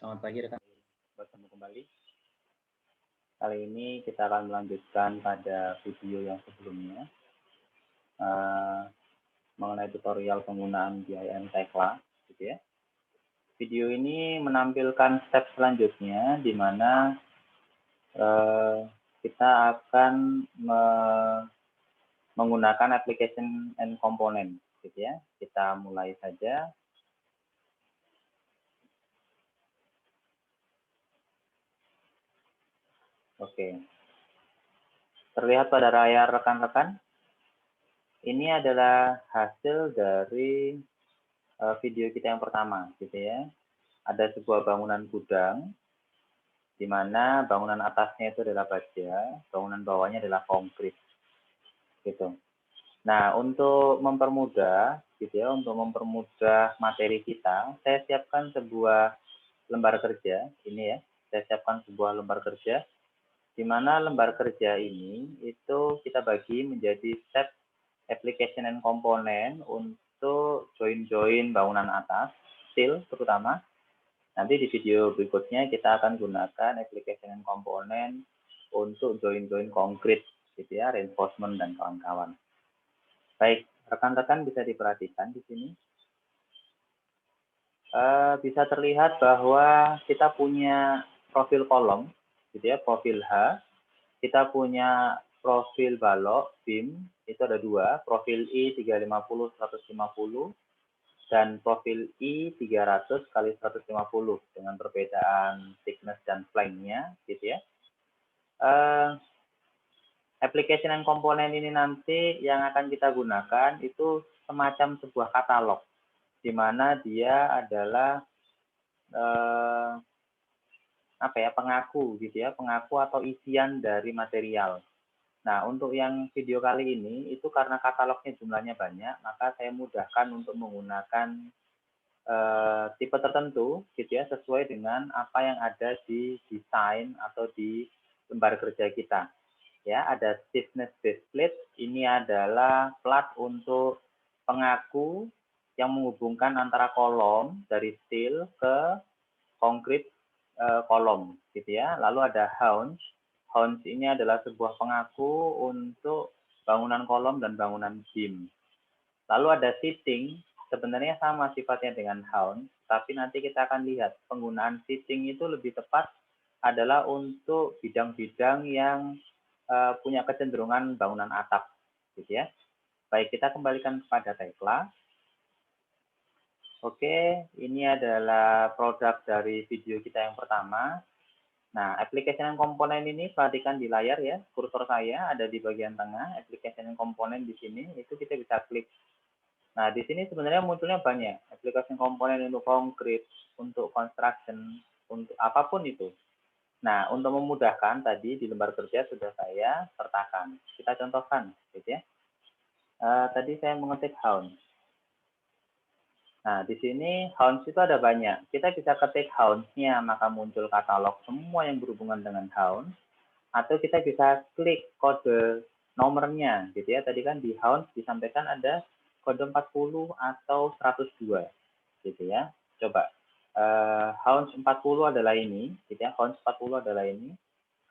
Selamat pagi rekan, bertemu kembali. Kali ini kita akan melanjutkan pada video yang sebelumnya eh, mengenai tutorial penggunaan BIM Tekla, gitu ya. Video ini menampilkan step selanjutnya di mana eh, kita akan menggunakan application and component, gitu ya. Kita mulai saja. Oke, terlihat pada layar rekan-rekan. Ini adalah hasil dari video kita yang pertama, gitu ya. Ada sebuah bangunan gudang, di mana bangunan atasnya itu adalah baja, bangunan bawahnya adalah konkrit, gitu. Nah, untuk mempermudah, gitu ya, untuk mempermudah materi kita, saya siapkan sebuah lembar kerja, ini ya, saya siapkan sebuah lembar kerja, di mana lembar kerja ini itu kita bagi menjadi step application and component untuk join-join bangunan atas, steel terutama. Nanti di video berikutnya kita akan gunakan application and component untuk join-join konkret, gitu ya, reinforcement dan kawan-kawan. Baik, rekan-rekan bisa diperhatikan di sini. Bisa terlihat bahwa kita punya profil kolom, gitu ya, profil H. Kita punya profil balok, BIM, itu ada dua, profil I 350/150 dan profil I 300x150 dengan perbedaan thickness dan flank-nya, gitu ya. Application and komponen ini nanti yang akan kita gunakan itu semacam sebuah katalog, di mana dia adalah pengaku, gitu ya, pengaku atau isian dari material. Nah, untuk yang video kali ini itu karena katalognya jumlahnya banyak, maka saya mudahkan untuk menggunakan tipe tertentu, gitu ya, sesuai dengan apa yang ada di desain atau di lembar kerja kita. Ya, ada stiffness base plate, ini adalah plat untuk pengaku yang menghubungkan antara kolom dari steel ke konkrit kolom, gitu ya. Lalu ada hounds. Hounds ini adalah sebuah pengaku untuk bangunan kolom dan bangunan beam. Lalu ada seating, sebenarnya sama sifatnya dengan hound, tapi nanti kita akan lihat penggunaan seating itu lebih tepat adalah untuk bidang-bidang yang punya kecenderungan bangunan atap, gitu ya. Baik, kita kembalikan kepada Tekla. Oke, ini adalah produk dari video kita yang pertama. Nah, application dan komponen ini perhatikan di layar ya, kursor saya ada di bagian tengah, application dan komponen di sini, itu kita bisa klik. Nah, di sini sebenarnya munculnya banyak, aplikasi komponen untuk konkret, untuk construction, untuk apapun itu. Nah, untuk memudahkan tadi di lembar kerja sudah saya sertakan. Kita contohkan, gitu ya. Tadi saya mengetik hounds. Nah, di sini hounds itu ada banyak. Kita bisa ketik hounds-nya, maka muncul katalog semua yang berhubungan dengan hounds. Atau kita bisa klik kode nomornya, gitu ya. Tadi kan di hounds disampaikan ada kode 40 atau 102, gitu ya. Coba, hounds 40 adalah ini, gitu ya. Hounds 40 adalah ini.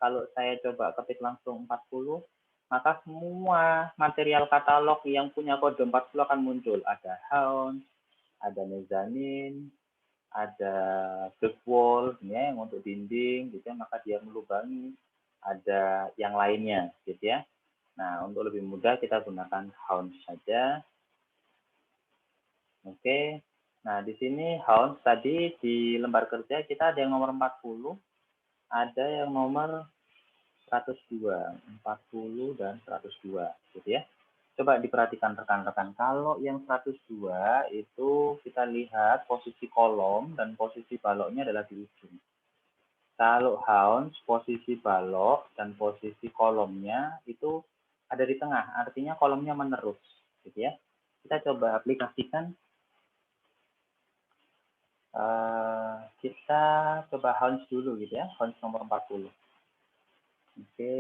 Kalau saya coba ketik langsung 40, maka semua material katalog yang punya kode 40 akan muncul. Ada hounds, ada mezanin, ada brick wall, ya, yang untuk dinding, gitu ya, maka dia melubangi, ada yang lainnya, gitu ya. Nah, untuk lebih mudah kita gunakan hounds saja. Oke. Nah, di sini hounds tadi di lembar kerja kita ada yang nomor 40, ada yang nomor 102, 40 dan 102, gitu ya. Coba diperhatikan rekan-rekan, kalau yang 102 itu kita lihat posisi kolom dan posisi baloknya adalah di ujung. Kalau hounds, posisi balok dan posisi kolomnya itu ada di tengah, artinya kolomnya menerus, gitu ya. Kita coba aplikasikan, kita coba hounds dulu, gitu ya, hounds nomor 40. Oke,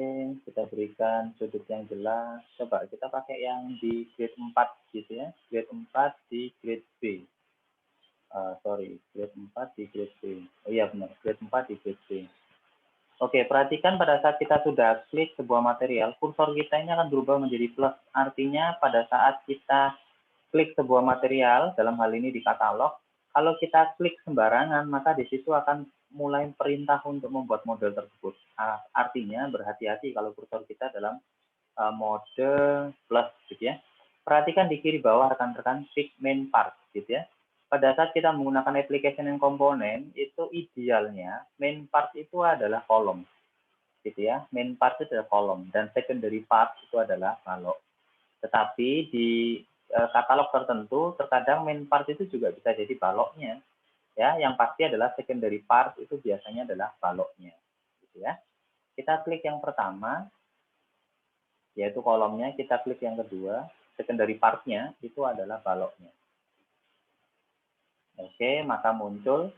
kita berikan sudut yang jelas. Coba kita pakai yang di grade 4, gitu ya. Grade 4 di grade B. sorry, grade 4 di grade B. Oh iya benar, grade 4 di grade B. Oke, perhatikan pada saat kita sudah klik sebuah material, kursor kita ini akan berubah menjadi plus. Artinya pada saat kita klik sebuah material, dalam hal ini di katalog, kalau kita klik sembarangan, maka di situ akan mulai perintah untuk membuat model tersebut. Artinya berhati-hati kalau kursor kita dalam mode plus gitu ya. Perhatikan di kiri bawah rekan-rekan pick main part gitu ya. Pada saat kita menggunakan application and komponen, itu idealnya main part itu adalah kolom gitu ya. Main part itu adalah kolom dan secondary part itu adalah balok. Tetapi di katalog tertentu terkadang main part itu juga bisa jadi baloknya ya. Yang pasti adalah secondary part itu biasanya adalah baloknya gitu ya. Kita klik yang pertama yaitu kolomnya, kita klik yang kedua, secondary part-nya itu adalah baloknya. Oke, maka muncul.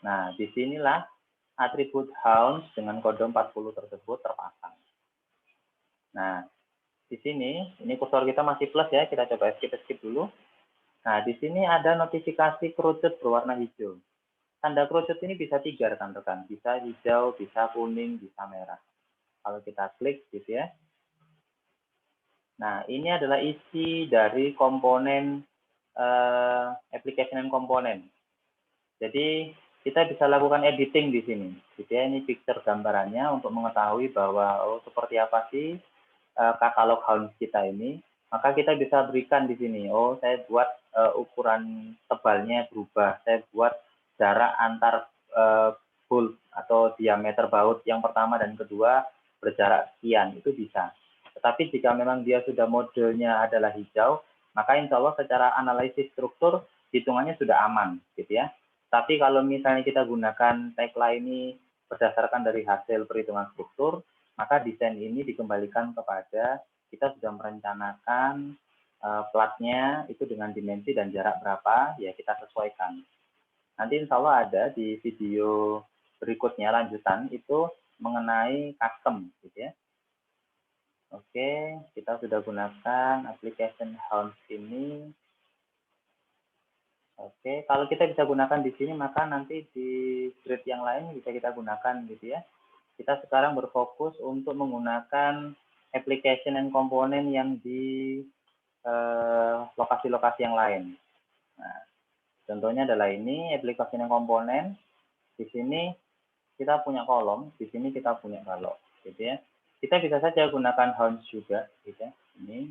Nah, disinilah atribut hounds dengan kode 40 tersebut terpasang. Nah, di sini, ini kursor kita masih plus ya, kita coba skip dulu. Nah, di sini ada notifikasi kerucut berwarna hijau. Tanda kerucut ini bisa 3 rekan-rekan, bisa hijau, bisa kuning, bisa merah. Kalau kita klik gitu ya. Nah, ini adalah isi dari komponen application and komponen. Jadi kita bisa lakukan editing di sini. Gitu ya, ini picture gambarannya untuk mengetahui bahwa seperti apa sih katalog hounds kita ini. Maka kita bisa berikan di sini. Saya buat ukuran tebalnya berubah. Saya buat jarak antar bulb atau diameter baut yang pertama dan kedua berjarak sekian. Itu bisa. Tetapi jika memang dia sudah modelnya adalah hijau, maka insya Allah secara analisis struktur hitungannya sudah aman, gitu ya. Tapi kalau misalnya kita gunakan tagline ini berdasarkan dari hasil perhitungan struktur, maka desain ini dikembalikan kepada kita sudah merencanakan platnya itu dengan dimensi dan jarak berapa, ya kita sesuaikan. Nanti insya Allah ada di video berikutnya lanjutan itu mengenai custom, gitu ya. Oke, kita sudah gunakan application hounds ini. Oke, kalau kita bisa gunakan di sini, maka nanti di grid yang lain bisa kita gunakan gitu ya. Kita sekarang berfokus untuk menggunakan application and komponen yang di lokasi-lokasi yang lain. Nah, contohnya adalah ini application and komponen. Di sini kita punya kolom, di sini kita punya balok, gitu ya. Kita bisa saja gunakan hounds juga, gitu ya. Ini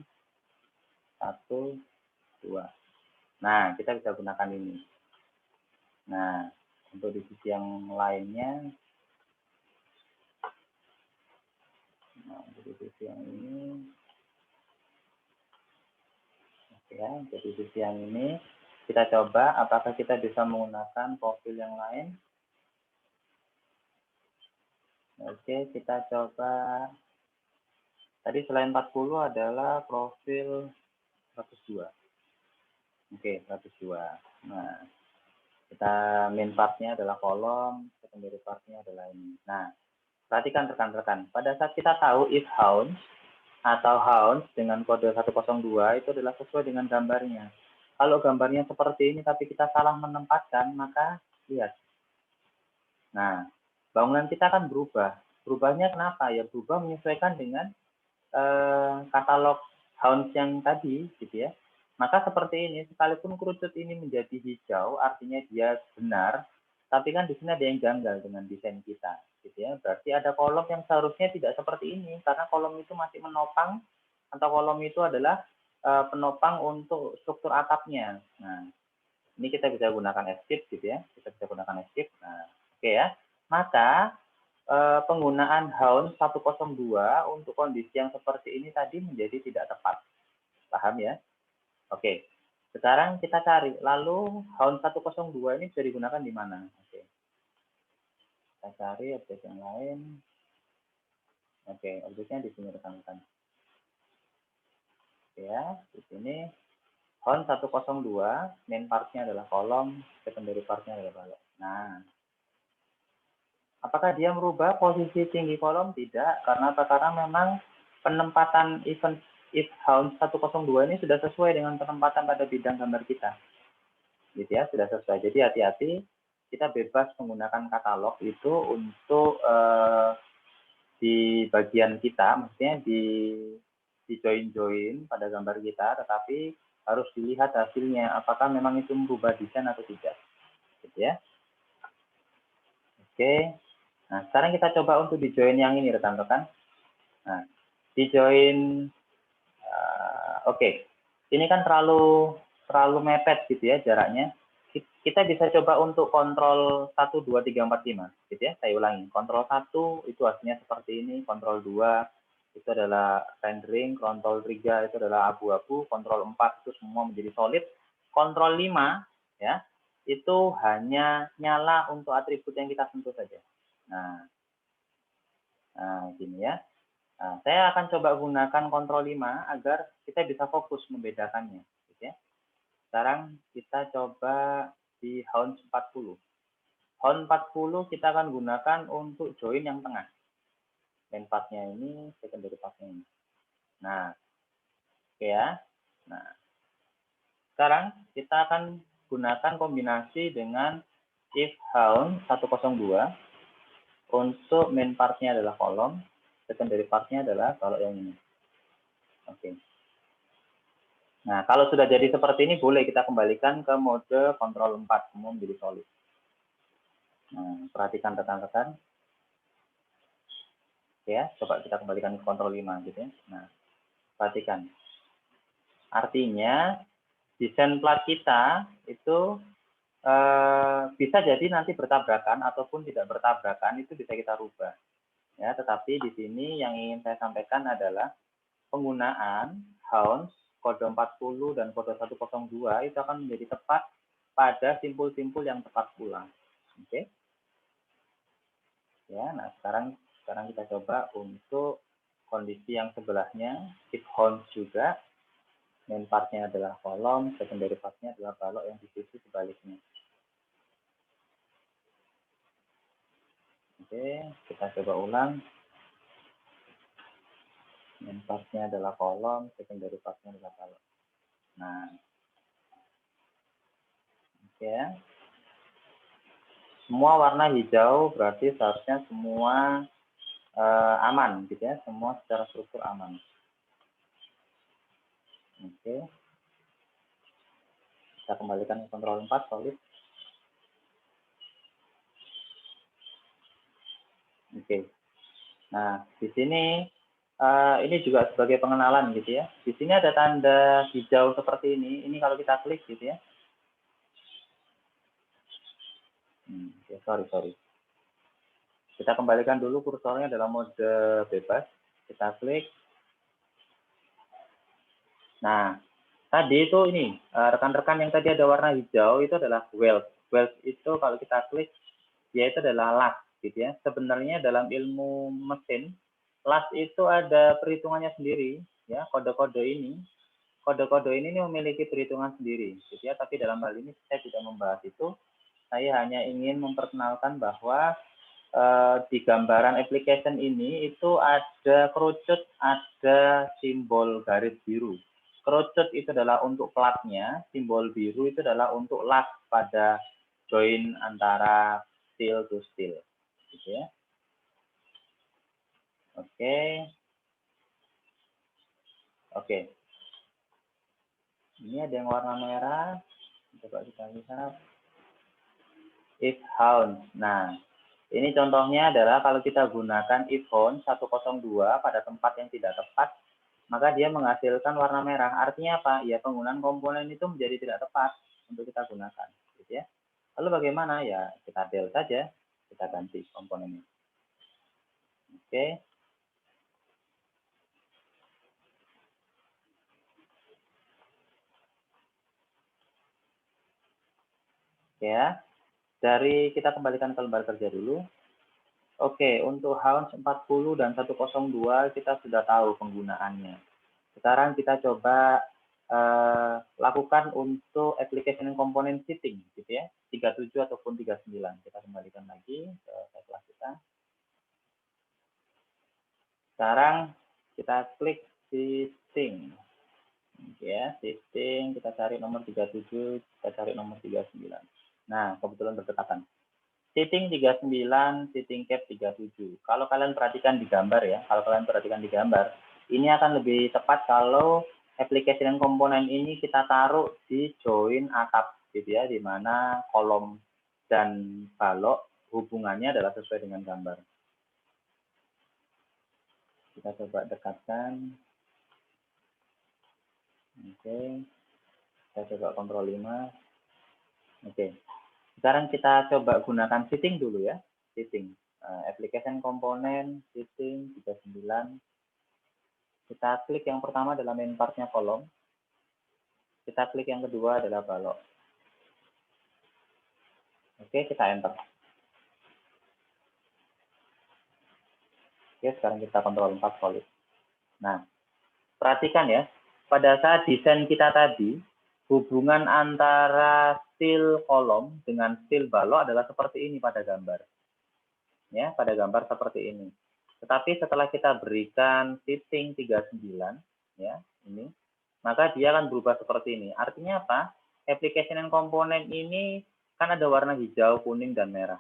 1, 2. Nah, kita bisa gunakan ini. Nah, untuk di sisi yang lainnya, nah, untuk di sisi yang ini, oke ya, untuk di sisi yang ini, kita coba apakah kita bisa menggunakan profil yang lain. Oke, kita coba. Tadi selain 40 adalah profil 102. Oke, 102. Nah, kita main part-nya adalah kolom, secondary part-nya adalah ini. Nah, perhatikan rekan-rekan. Pada saat kita tahu if hounds atau hounds dengan kode 102 itu adalah sesuai dengan gambarnya. Kalau gambarnya seperti ini tapi kita salah menempatkan, maka lihat. Nah, bangunan kita akan berubah. Berubahnya kenapa? Ya berubah menyesuaikan dengan katalog hounds yang tadi, gitu ya. Maka seperti ini, sekalipun kerucut ini menjadi hijau, artinya dia benar, tapi kan di sini ada yang janggal dengan desain kita, gitu ya. Berarti ada kolom yang seharusnya tidak seperti ini, karena kolom itu masih menopang, atau kolom itu adalah penopang untuk struktur atapnya. Nah, ini kita bisa gunakan escape, gitu ya. Kita bisa gunakan escape. Nah, oke ya. Maka penggunaan hound 102 untuk kondisi yang seperti ini tadi menjadi tidak tepat. Paham ya? Oke. Sekarang kita cari, lalu hound 102 ini bisa digunakan di mana? Oke. Kita cari objek yang lain. Oke, objeknya di sini rekan-rekan. Oke ya, di sini hound 102, main part-nya adalah kolom, secondary part-nya adalah balok. Nah, apakah dia merubah posisi tinggi kolom? Tidak, karena memang penempatan if hound 102 ini sudah sesuai dengan penempatan pada bidang gambar kita. gitu ya, sudah sesuai. Jadi hati-hati, kita bebas menggunakan katalog itu untuk di bagian kita, maksudnya di join-join pada gambar kita, tetapi harus dilihat hasilnya, apakah memang itu merubah desain atau tidak, gitu ya. Oke, nah sekarang kita coba untuk di join yang ini rekan-rekan. Nah, di join, oke, ini kan terlalu mepet gitu ya jaraknya. Kita bisa coba untuk kontrol 1, 2, 3, 4, 5 gitu ya. Saya ulangi, kontrol 1 itu hasilnya seperti ini, kontrol 2 itu adalah rendering, kontrol 3 itu adalah abu-abu, kontrol 4 itu semua menjadi solid, kontrol 5 ya itu hanya nyala untuk atribut yang kita sentuh saja. Nah, gini ya. Nah, saya akan coba gunakan kontrol 5 agar kita bisa fokus membedakannya. Gitu ya. Sekarang kita coba di Hound 40. Hound 40 kita akan gunakan untuk join yang tengah. Main part-nya ini, secondary part-nya ini. Nah, oke ya. Nah, sekarang kita akan gunakan kombinasi dengan if Hound 102 untuk main part-nya adalah kolom, secondary part-nya adalah kalau yang ini. Oke. Nah, kalau sudah jadi seperti ini, boleh kita kembalikan ke mode kontrol 4, semua menjadi solid. Nah, perhatikan rekan-rekan. Ya, coba kita kembalikan ke kontrol 5 gitu ya. Nah, perhatikan. Artinya, desain plat kita itu bisa jadi nanti bertabrakan ataupun tidak bertabrakan, itu bisa kita rubah. Ya, tetapi di sini yang ingin saya sampaikan adalah penggunaan Hounds kode 40 dan kode 102 itu akan menjadi tepat pada simpul-simpul yang tepat pula. Oke. Ya, nah sekarang kita coba untuk kondisi yang sebelahnya, if Hounds juga, main part-nya adalah kolom, secondary part-nya adalah balok yang di sisi sebaliknya. Oke, kita coba ulang. Main part-nya adalah kolom, secondary part-nya adalah balok. Nah, oke ya. Semua warna hijau berarti seharusnya semua aman gitu ya, semua secara struktur aman. Oke. Kita kembalikan ke kontrol 4 solid. Oke. Nah, di sini ini juga sebagai pengenalan gitu ya. Di sini ada tanda hijau seperti ini. Ini kalau kita klik gitu ya. Sorry. Kita kembalikan dulu kursornya dalam mode bebas. Kita klik. Nah, tadi itu ini, rekan-rekan yang tadi ada warna hijau itu adalah wealth. Wealth itu kalau kita klik, dia itu adalah last gitu ya. Sebenarnya dalam ilmu mesin, last itu ada perhitungannya sendiri ya, kode-kode ini memiliki perhitungan sendiri gitu ya, tapi dalam hal ini saya tidak membahas itu. Saya hanya ingin memperkenalkan bahwa di gambaran application ini itu ada kerucut, ada simbol garis biru. Kerucut itu adalah untuk platnya, simbol biru itu adalah untuk last pada join antara steel to steel. Gitu ya. Oke. Ini ada yang warna merah. Coba kita lihat. If Hound. Nah, ini contohnya adalah kalau kita gunakan if Hound 102 pada tempat yang tidak tepat, maka dia menghasilkan warna merah. Artinya apa? Ya, penggunaan komponen itu menjadi tidak tepat untuk kita gunakan. Gitu ya. Lalu bagaimana? Ya, kita del saja. Kita ganti komponennya. Oke. Ya, dari kita kembalikan ke lembar kerja dulu. Oke, untuk Hounds 40 dan 102 kita sudah tahu penggunaannya. Sekarang kita coba lakukan untuk application komponen setting gitu ya, 37 ataupun 39. Kita kembalikan lagi ke kelas kita. Sekarang kita klik setting. Oke ya, shifting kita cari nomor 37, kita cari nomor 39. Nah, kebetulan berdekatan. Shifting 39, shifting cap 37. Kalau kalian perhatikan di gambar ya, ini akan lebih tepat kalau application komponen ini kita taruh di join atap gitu ya, di mana kolom dan balok hubungannya adalah sesuai dengan gambar. Kita coba dekatkan. Oke. Saya coba kontrol 5. Oke. Sekarang kita coba gunakan shifting dulu ya. Shifting. Application komponen, shifting 39. Kita klik yang pertama adalah main part-nya kolom. Kita klik yang kedua adalah balok. Oke, kita enter. Oke, sekarang kita kontrol 4 solid. Nah, perhatikan ya, pada saat desain kita tadi, hubungan antara steel kolom dengan steel balok adalah seperti ini pada gambar. Ya, pada gambar seperti ini. Tetapi setelah kita berikan shifting 39, ya, ini, maka dia akan berubah seperti ini. Artinya apa? Application komponen ini kan ada warna hijau, kuning, dan merah.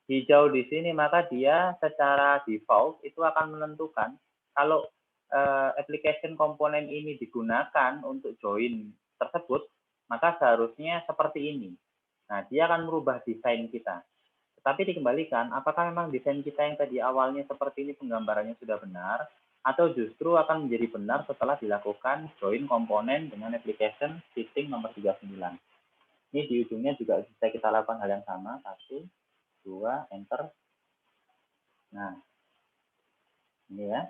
Hijau di sini maka dia secara default itu akan menentukan kalau application komponen ini digunakan untuk join tersebut, maka seharusnya seperti ini. Nah, dia akan merubah desain kita. Tetapi dikembalikan, apakah memang desain kita yang tadi awalnya seperti ini penggambarannya sudah benar, atau justru akan menjadi benar setelah dilakukan join komponen dengan application shifting nomor 39. Ini di ujungnya juga bisa kita lakukan hal yang sama, 1, 2, enter. Nah, ini ya.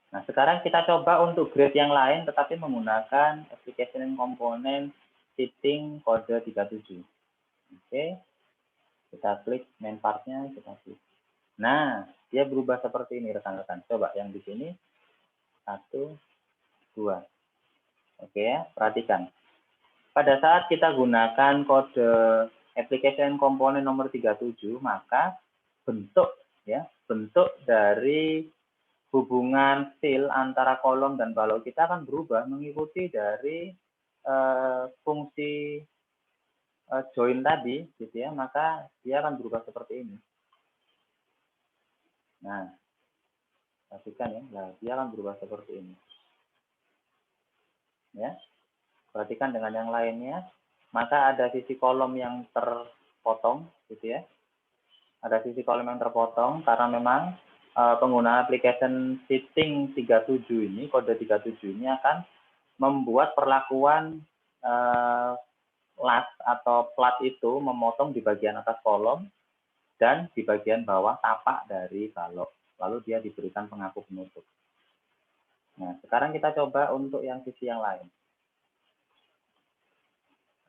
Nah, sekarang kita coba untuk grade yang lain tetapi menggunakan application komponen shifting kode 37. Oke. Kita klik main part-nya, kita klik. Nah, dia berubah seperti ini rekan-rekan. Coba yang di sini 1, 2. Oke ya, perhatikan. Pada saat kita gunakan kode application komponen nomor 37, maka bentuk dari hubungan steel antara kolom dan balok kita akan berubah mengikuti dari fungsi join tadi, gitu ya. Maka dia akan berubah seperti ini. Nah, perhatikan ya, nah, dia akan berubah seperti ini. Ya, perhatikan dengan yang lainnya. Maka ada sisi kolom yang terpotong, gitu ya. Ada sisi kolom yang terpotong karena memang pengguna application shifting 37 ini, kode 37 ini akan membuat perlakuan las atau plat itu memotong di bagian atas kolom dan di bagian bawah tapak dari balok. Lalu dia diberikan pengaku penutup. Nah, sekarang kita coba untuk yang sisi yang lain.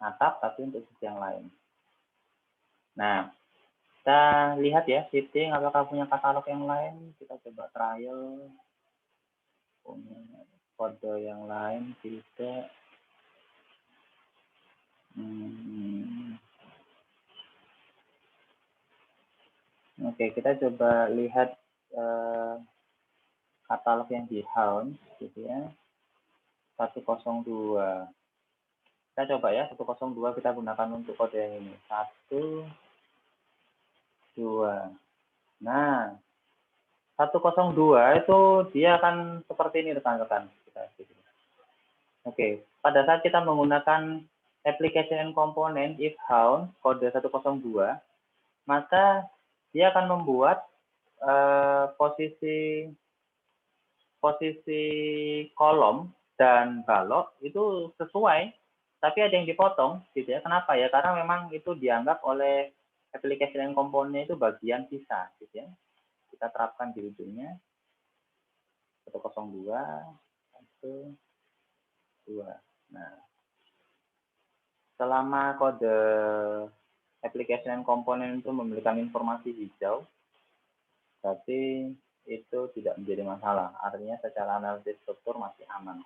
Atap tapi untuk sisi yang lain. Nah, kita lihat ya, shifting apakah punya katalog yang lain. Kita coba trial. Punya kode yang lain tidak. Oke, kita coba lihat katalog yang di Hound, gitu ya. 102. Kita coba ya, 102 kita gunakan untuk kode yang ini. 1, 2. Nah, 102 itu dia akan seperti ini rekan-rekan. Oke, pada saat kita menggunakan application komponen if Hound kode 102, maka dia akan membuat posisi kolom dan balok itu sesuai, tapi ada yang dipotong, gitu ya. Kenapa ya? Karena memang itu dianggap oleh application komponennya itu bagian sisa, gitu ya. Kita terapkan di ujungnya 102, 1, 2. Nah, selama kode application komponen itu memberikan informasi hijau, berarti itu tidak menjadi masalah. Artinya secara analisis struktur masih aman.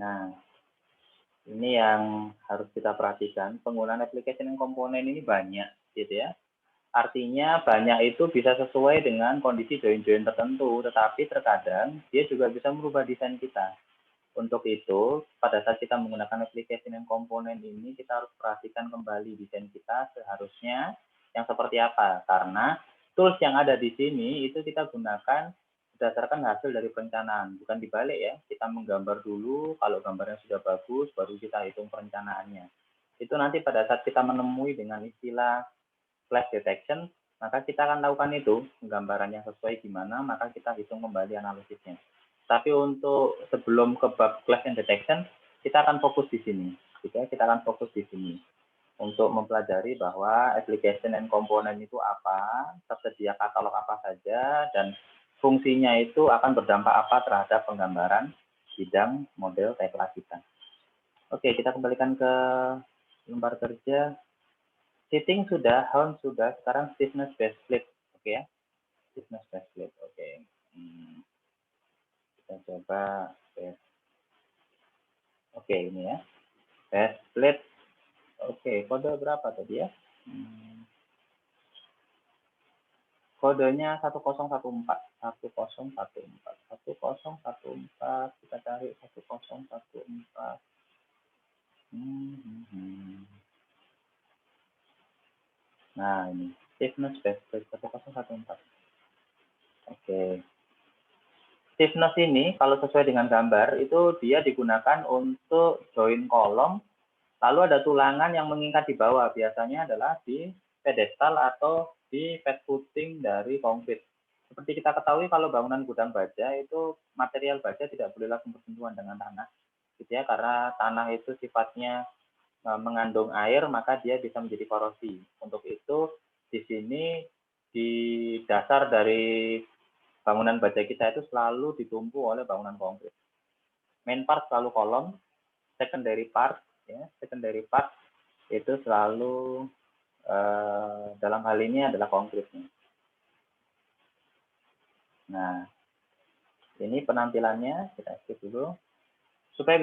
Nah, ini yang harus kita perhatikan. Penggunaan application komponen ini banyak, gitu ya. Artinya banyak itu bisa sesuai dengan kondisi join-join tertentu, tetapi terkadang dia juga bisa merubah desain kita. Untuk itu, pada saat kita menggunakan application and komponen ini, kita harus perhatikan kembali desain kita seharusnya yang seperti apa. Karena tools yang ada di sini itu kita gunakan berdasarkan hasil dari perencanaan. Bukan dibalik ya, kita menggambar dulu, kalau gambarnya sudah bagus, baru kita hitung perencanaannya. Itu nanti pada saat kita menemui dengan istilah clash detection, maka kita akan lakukan itu, penggambaran yang sesuai gimana, maka kita hitung kembali analisisnya. Tapi untuk sebelum ke bab clash and detection, kita akan fokus di sini. Kita akan fokus di sini untuk mempelajari bahwa application and komponen itu apa, tersedia katalog apa saja, dan fungsinya itu akan berdampak apa terhadap penggambaran bidang model Tekla kita. Oke, kita kembalikan ke lembar kerja. Sitting sudah, Hound sudah, sekarang stiffness base plate, oke ya? Stiffness base plate, oke. Kita coba base. Oke, ini ya. Base plate, oke, kode berapa tadi ya? Kodenya 1014, 1014, kita cari 1014. Nah, ini stiffness base plate 1014. Oke. Stiffness ini kalau sesuai dengan gambar itu dia digunakan untuk join kolom, lalu ada tulangan yang mengikat di bawah, biasanya adalah di pedestal atau di pad footing dari konkrit. Seperti kita ketahui kalau bangunan gudang baja itu material baja tidak boleh langsung bersentuhan dengan tanah, gitu ya, karena tanah itu sifatnya mengandung air, maka dia bisa menjadi korosi. Untuk itu di sini di dasar dari bangunan baja kita itu selalu ditumpu oleh bangunan konkrit. Main part selalu kolom, secondary part itu selalu dalam hal ini adalah konkritnya. Nah, ini penampilannya, kita skip dulu. Supaya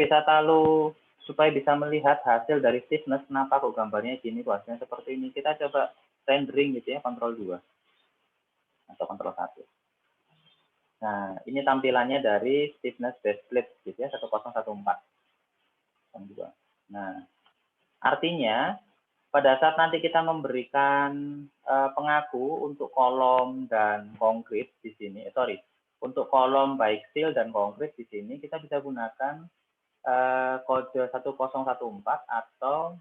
bisa melihat hasil dari stiffness, kenapa kok gambarnya gini, kok hasilnya seperti ini. Kita coba rendering gitu ya, Ctrl 2 atau Ctrl 1. Nah, ini tampilannya dari stiffness base plate gitu ya, 1014. Nah, artinya pada saat nanti kita memberikan pengaku untuk kolom dan konkrit di sini, untuk kolom baik steel dan konkrit di sini kita bisa gunakan kode 1014 atau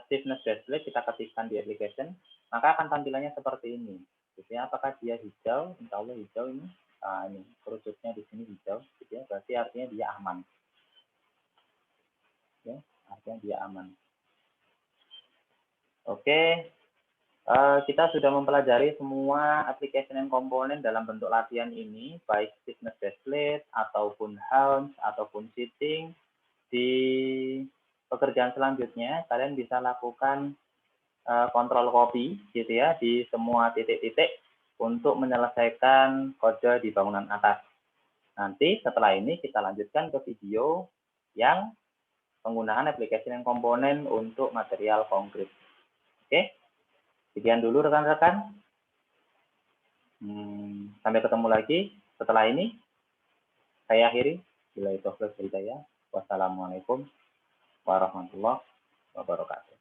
stiffness base plate, kita ketikkan di application, maka akan tampilannya seperti ini. Gitu ya, apakah dia hijau? Insya Allah hijau ini. Nah, ini kerucutnya di sini hijau, gitu ya, berarti artinya dia aman. Ya, artinya dia aman. Oke, kita sudah mempelajari semua application dan komponen dalam bentuk latihan ini, baik stiffness base plate, ataupun hounds, ataupun sitting. Di pekerjaan selanjutnya, kalian bisa lakukan kontrol copy, gitu ya, di semua titik-titik untuk menyelesaikan kode di bangunan atas. Nanti setelah ini kita lanjutkan ke video yang penggunaan aplikasi dan komponen untuk material konkrit. Oke, sekian dulu rekan-rekan. Sampai ketemu lagi setelah ini. Saya akhiri. Bila itu hidayah. Wassalamualaikum warahmatullahi wabarakatuh.